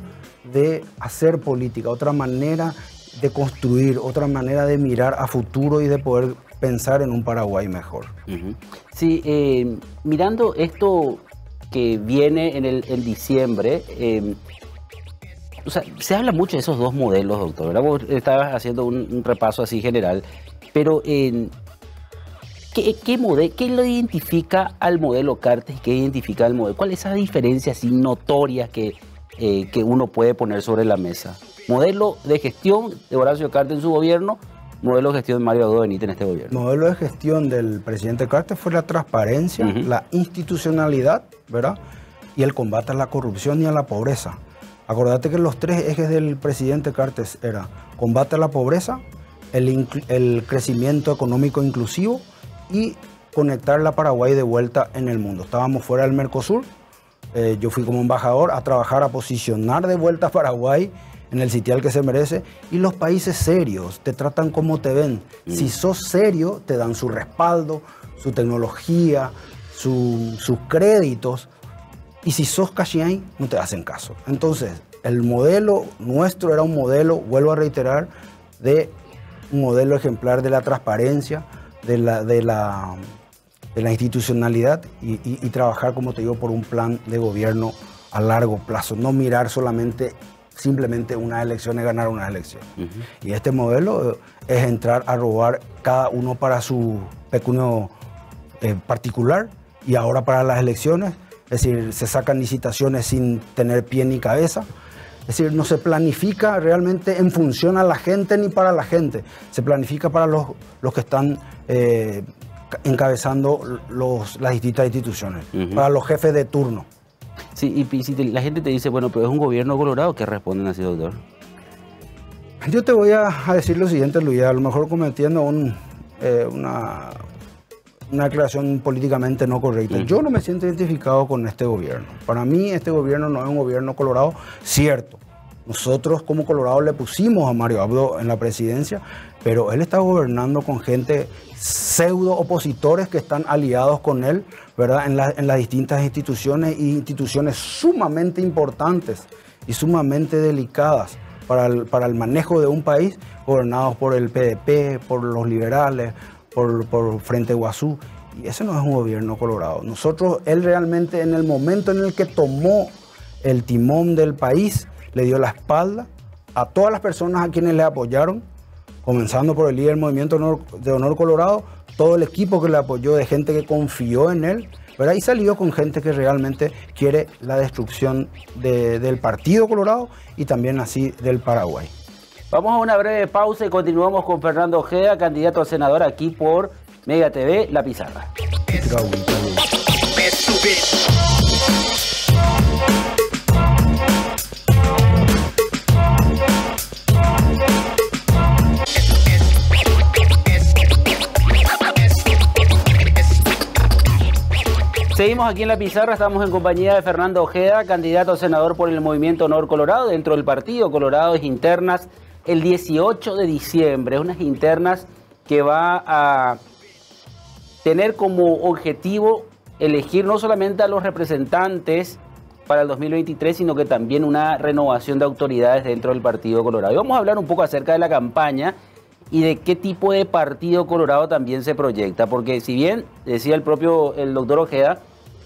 de hacer política, otra manera de construir, otra manera de mirar a futuro y de poder pensar en un Paraguay mejor. Sí, mirando esto que viene en diciembre, o sea, se habla mucho de esos dos modelos, doctor, ¿verdad? Vos estabas haciendo un repaso así general, pero ¿qué lo identifica al modelo Cartes y qué identifica al modelo? ¿Cuál es esa diferencia así notoria que uno puede poner sobre la mesa? Modelo de gestión de Horacio Cartes en su gobierno, modelo de gestión de Mario Abdo Benítez en este gobierno. El modelo de gestión del presidente Cartes fue la transparencia, la institucionalidad, ¿verdad? Y el combate a la corrupción y a la pobreza. Acordate que los tres ejes del presidente Cartes era combate a la pobreza, el crecimiento económico inclusivo y conectar a Paraguay de vuelta en el mundo. Estábamos fuera del Mercosur, yo fui como embajador a trabajar, a posicionar de vuelta a Paraguay en el sitial que se merece, y los países serios te tratan como te ven. Si sos serio, te dan su respaldo, su tecnología, sus créditos, y si sos cachiay, no te hacen caso. Entonces, el modelo nuestro era un modelo, vuelvo a reiterar, de un modelo ejemplar de la transparencia, de la institucionalidad y trabajar, como te digo, por un plan de gobierno a largo plazo, no mirar simplemente unas elecciones, ganar unas elecciones. Y este modelo es entrar a robar cada uno para su pecunio particular, y ahora para las elecciones, es decir, se sacan licitaciones sin tener pie ni cabeza. Es decir, no se planifica realmente en función a la gente ni para la gente. Se planifica para los que están encabezando las distintas instituciones, para los jefes de turno. Sí, y si la gente te dice, bueno, pero es un gobierno colorado, ¿qué responden así, doctor? Yo te voy a decir lo siguiente, Luis, a lo mejor cometiendo una declaración políticamente no correcta. Yo no me siento identificado con este gobierno. Para mí este gobierno no es un gobierno colorado, cierto. Nosotros como Colorado le pusimos a Mario Abdo en la presidencia, pero él está gobernando con gente pseudo opositores que están aliados con él, ¿verdad? En las distintas instituciones, y instituciones sumamente importantes y sumamente delicadas para el manejo de un país, gobernados por el PDP, por los liberales, por Frente Guazú. Y ese no es un gobierno colorado. Él realmente, en el momento en el que tomó el timón del país, le dio la espalda a todas las personas a quienes le apoyaron, comenzando por el líder del Movimiento de Honor Colorado, todo el equipo que le apoyó, de gente que confió en él, ¿verdad? Y salió con gente que realmente quiere la destrucción del Partido Colorado y también así del Paraguay. Vamos a una breve pausa y continuamos con Fernando Ojeda, candidato a senador aquí por Mega TV, La Pizarra. Seguimos aquí en La Pizarra, estamos en compañía de Fernando Ojeda, candidato a senador por el Movimiento Honor Colorado, dentro del Partido Colorado, es internas el 18 de diciembre, unas internas que va a tener como objetivo elegir no solamente a los representantes para el 2023, sino que también una renovación de autoridades dentro del Partido Colorado. Y vamos a hablar un poco acerca de la campaña y de qué tipo de partido colorado también se proyecta, porque si bien decía el doctor Ojeda,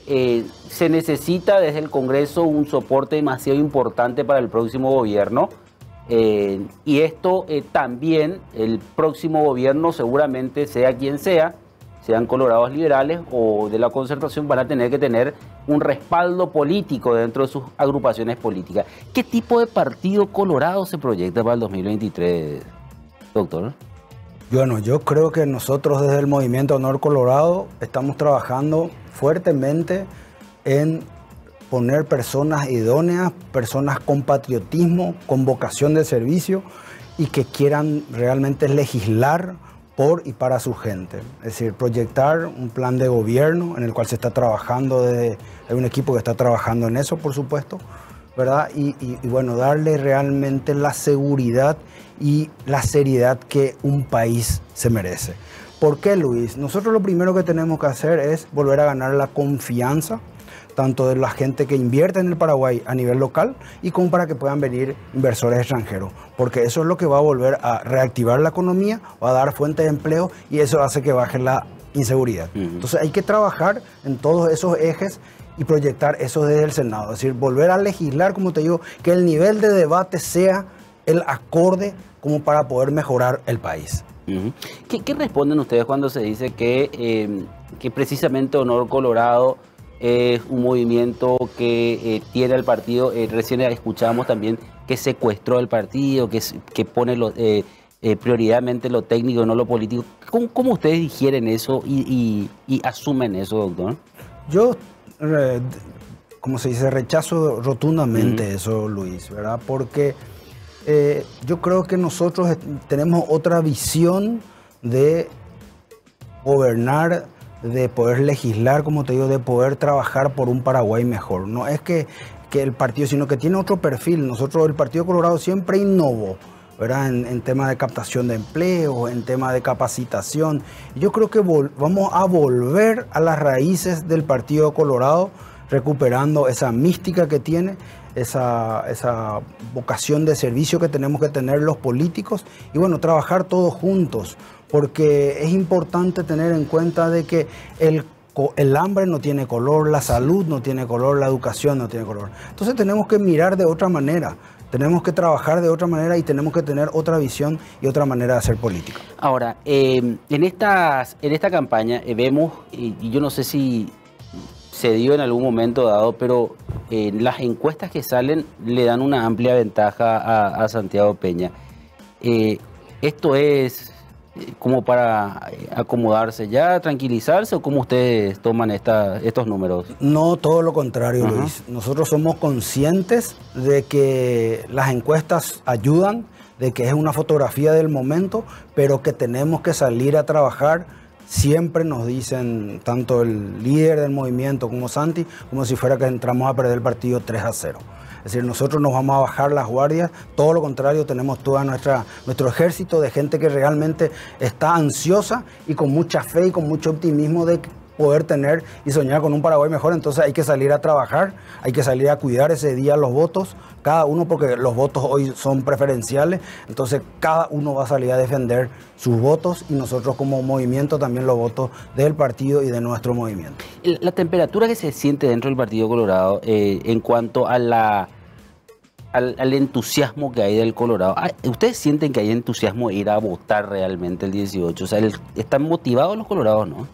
se necesita desde el Congreso un soporte demasiado importante para el próximo gobierno, y esto también el próximo gobierno, seguramente sea quien sea, sean colorados liberales o de la Concertación, van a tener que tener un respaldo político dentro de sus agrupaciones políticas. ¿Qué tipo de partido colorado se proyecta para el 2023, doctor? Bueno, yo creo que nosotros desde el Movimiento Honor Colorado estamos trabajando fuertemente en poner personas idóneas, personas con patriotismo, con vocación de servicio y que quieran realmente legislar por y para su gente. Es decir, proyectar un plan de gobierno en el cual se está trabajando, hay un equipo que está trabajando en eso, por supuesto, ¿verdad? Y bueno, darle realmente la seguridad y la seriedad que un país se merece. ¿Por qué, Luis? Nosotros lo primero que tenemos que hacer es volver a ganar la confianza tanto de la gente que invierte en el Paraguay a nivel local y como para que puedan venir inversores extranjeros, porque eso es lo que va a volver a reactivar la economía, va a dar fuentes de empleo y eso hace que baje la inseguridad. Entonces hay que trabajar en todos esos ejes y proyectar eso desde el Senado, es decir, volver a legislar, como te digo, que el nivel de debate sea el acorde como para poder mejorar el país. ¿Qué responden ustedes cuando se dice que precisamente Honor Colorado es un movimiento que tiene al partido? Recién escuchábamos también que secuestró el partido, que pone prioritariamente lo técnico y no lo político. ¿Cómo ustedes digieren eso y asumen eso, doctor? Yo, como se dice, rechazo rotundamente eso, Luis, ¿verdad? Porque yo creo que nosotros tenemos otra visión de gobernar, de poder legislar, como te digo, de poder trabajar por un Paraguay mejor. No es que el partido, sino que tiene otro perfil. Nosotros, el Partido Colorado, siempre innovó, ¿verdad? En temas de captación de empleo, en temas de capacitación. Yo creo que vamos a volver a las raíces del Partido Colorado, recuperando esa mística que tiene, esa vocación de servicio que tenemos que tener los políticos y bueno, trabajar todos juntos, porque es importante tener en cuenta de que el hambre no tiene color, la salud no tiene color, la educación no tiene color. Entonces tenemos que mirar de otra manera, tenemos que trabajar de otra manera y tenemos que tener otra visión y otra manera de hacer política. Ahora, en esta campaña vemos, y yo no sé si se dio en algún momento dado, pero las encuestas que salen le dan una amplia ventaja a Santiago Peña. ¿Esto es como para acomodarse ya, tranquilizarse, o cómo ustedes toman estos números? No, todo lo contrario, Luis. Nosotros somos conscientes de que las encuestas ayudan, de que es una fotografía del momento, pero que tenemos que salir a trabajar. Siempre nos dicen, tanto el líder del movimiento como Santi, como si fuera que entramos a perder el partido 3-0. Es decir, nosotros nos vamos a bajar las guardias, todo lo contrario, tenemos todo nuestro ejército de gente que realmente está ansiosa y con mucha fe y con mucho optimismo de poder tener y soñar con un Paraguay mejor. Entonces hay que salir a trabajar, hay que salir a cuidar ese día los votos, cada uno, porque los votos hoy son preferenciales, entonces cada uno va a salir a defender sus votos y nosotros como movimiento también los votos del partido y de nuestro movimiento. La temperatura que se siente dentro del Partido Colorado en cuanto a al entusiasmo que hay del Colorado, ¿ustedes sienten que hay entusiasmo de ir a votar realmente el 18? O sea, ¿están motivados los colorados, no?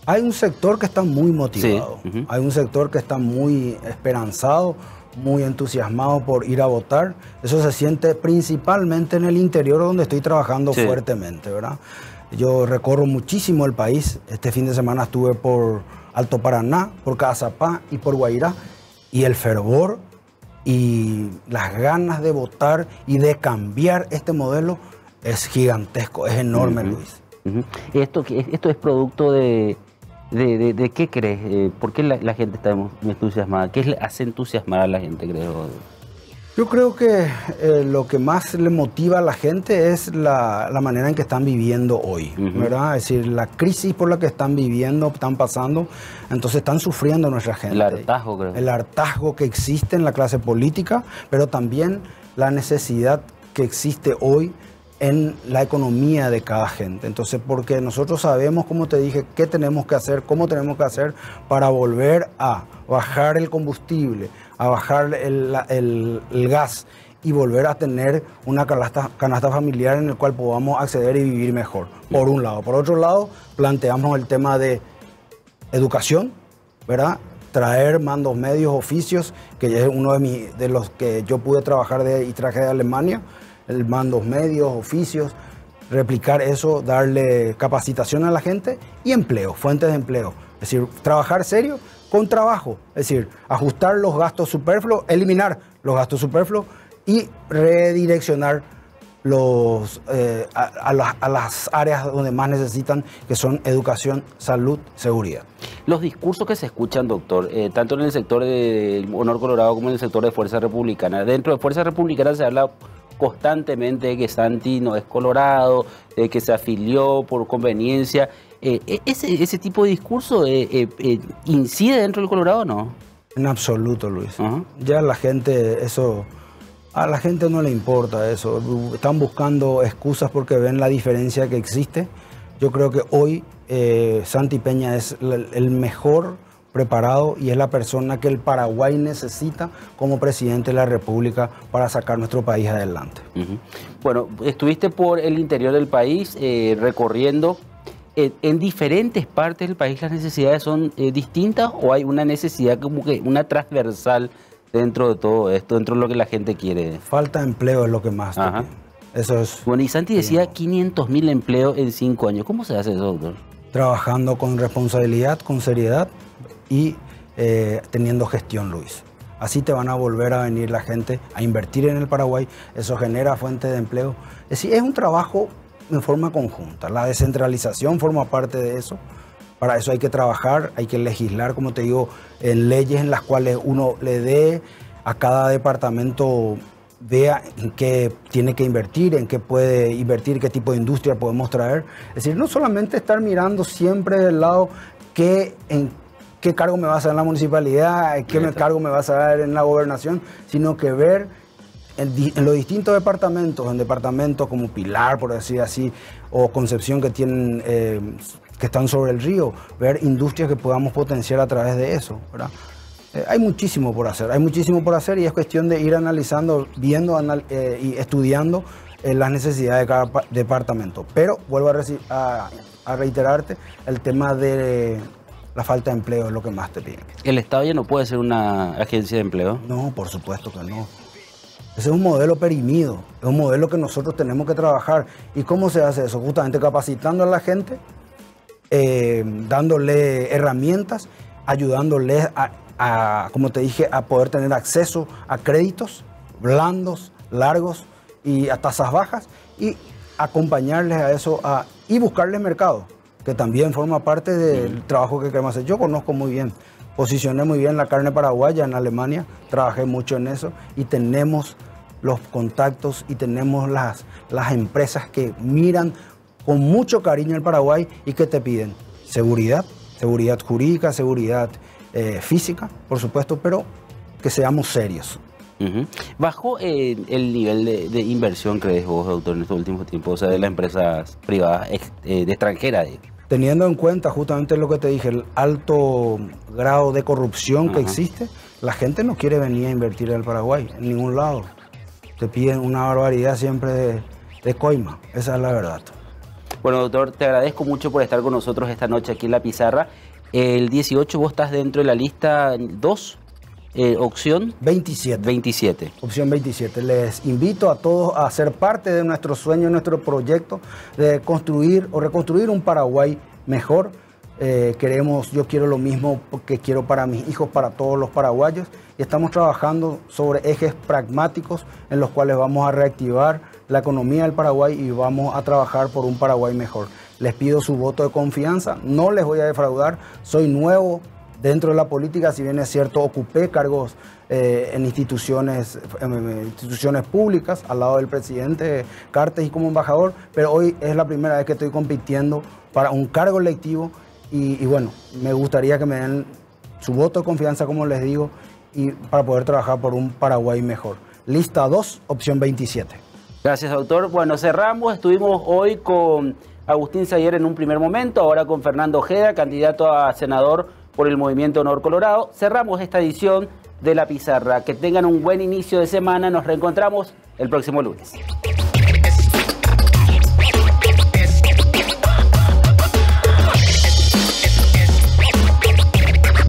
Hay un sector que está muy motivado, sí. Hay un sector que está muy esperanzado, muy entusiasmado por ir a votar. Eso se siente principalmente en el interior, donde estoy trabajando fuertemente, ¿verdad? Yo recorro muchísimo el país. Este fin de semana estuve por Alto Paraná, por Cazapá y por Guairá, y el fervor y las ganas de votar y de cambiar este modelo es gigantesco, es enorme, Luis. ¿Esto es producto de qué crees? ¿Por qué la gente está entusiasmada? ¿Qué le hace entusiasmar a la gente, creo? Yo creo que lo que más le motiva a la gente es la manera en que están viviendo hoy, ¿verdad? Es decir, la crisis por la que están viviendo, están pasando, entonces están sufriendo nuestra gente. El hartazgo, creo. El hartazgo que existe en la clase política, pero también la necesidad que existe hoy en la economía de cada gente. Entonces, porque nosotros sabemos, como te dije, qué tenemos que hacer, cómo tenemos que hacer para volver a bajar el combustible, a bajar el gas y volver a tener una canasta familiar en el cual podamos acceder y vivir mejor, por un lado. Por otro lado, planteamos el tema de educación, ¿verdad? Traer mandos medios, oficios, que es uno de los que yo pude trabajar y traje de Alemania, el mandos medios, oficios, replicar eso, darle capacitación a la gente y empleo, fuentes de empleo. Es decir, trabajar serio con trabajo, es decir, ajustar los gastos superfluos, eliminar los gastos superfluos y redireccionar a las áreas donde más necesitan, que son educación, salud, seguridad. Los discursos que se escuchan, doctor, tanto en el sector de Honor Colorado como en el sector de Fuerza Republicana. Dentro de Fuerza Republicana se habla constantemente de que Santi no es colorado, de que se afilió por conveniencia. ¿Ese tipo de discurso incide dentro del Colorado o no? En absoluto, Luis. Ya la gente, a la gente no le importa eso. Están buscando excusas porque ven la diferencia que existe. Yo creo que hoy Santi Peña es el mejor preparado y es la persona que el Paraguay necesita como presidente de la República para sacar nuestro país adelante. Bueno, estuviste por el interior del país recorriendo. ¿En diferentes partes del país las necesidades son distintas o hay una necesidad como que una transversal dentro de todo esto, dentro de lo que la gente quiere? Falta de empleo es lo que más. Eso es. Bueno, y Santi decía 500.000 empleos en 5 años. ¿Cómo se hace eso, doctor? Trabajando con responsabilidad, con seriedad y teniendo gestión, Luis. Así te van a volver a venir la gente a invertir en el Paraguay. Eso genera fuentes de empleo. Es decir, es un trabajo en forma conjunta. La descentralización forma parte de eso. Para eso hay que trabajar, hay que legislar, como te digo, en leyes en las cuales uno le dé a cada departamento, vea en qué tiene que invertir, en qué puede invertir, qué tipo de industria podemos traer. Es decir, no solamente estar mirando siempre del lado en qué cargo me vas a dar en la municipalidad, qué cargo me vas a dar en la gobernación, sino que ver en los distintos departamentos, en departamentos como Pilar, por decir así, o Concepción, que tienen que están sobre el río, ver industrias que podamos potenciar a través de eso, ¿verdad? Hay muchísimo por hacer, y es cuestión de ir analizando, viendo y estudiando las necesidades de cada departamento. Pero vuelvo a reiterarte, el tema de la falta de empleo es lo que más te piden. ¿El Estado ya no puede ser una agencia de empleo? No, por supuesto que no. Ese es un modelo perimido, es un modelo que nosotros tenemos que trabajar. ¿Y cómo se hace eso? Justamente capacitando a la gente, dándole herramientas, ayudándoles como te dije, a poder tener acceso a créditos blandos, largos y a tasas bajas, y acompañarles a eso y buscarles mercado, que también forma parte del trabajo que queremos hacer. Yo conozco muy bien, posicioné muy bien la carne paraguaya en Alemania, trabajé mucho en eso y tenemos los contactos y tenemos las empresas que miran con mucho cariño el Paraguay y que te piden seguridad jurídica, seguridad física, por supuesto, pero que seamos serios. ¿Bajó el nivel de inversión, crees vos, doctor, en estos últimos tiempos, o sea, de las empresas privadas de extranjeras? Teniendo en cuenta justamente lo que te dije, el alto grado de corrupción que existe, la gente no quiere venir a invertir en el Paraguay, en ningún lado. Te piden una barbaridad siempre de coima, esa es la verdad. Bueno, doctor, te agradezco mucho por estar con nosotros esta noche aquí en La Pizarra. El 18 vos estás dentro de la lista 2, opción 27. Opción 27. Les invito a todos a ser parte de nuestro sueño, nuestro proyecto de construir o reconstruir un Paraguay mejor. Yo quiero lo mismo que quiero para mis hijos, para todos los paraguayos, y estamos trabajando sobre ejes pragmáticos en los cuales vamos a reactivar la economía del Paraguay y vamos a trabajar por un Paraguay mejor. Les pido su voto de confianza, no les voy a defraudar, soy nuevo dentro de la política, si bien es cierto, ocupé cargos en instituciones públicas al lado del presidente Cartes y como embajador, pero hoy es la primera vez que estoy compitiendo para un cargo electivo. Y bueno, me gustaría que me den su voto de confianza, como les digo, y para poder trabajar por un Paraguay mejor. Lista 2, opción 27. Gracias, doctor. Bueno, cerramos. Estuvimos hoy con Agustín Sayer en un primer momento, ahora con Fernando Ojeda, candidato a senador por el Movimiento Honor Colorado. Cerramos esta edición de La Pizarra. Que tengan un buen inicio de semana. Nos reencontramos el próximo lunes.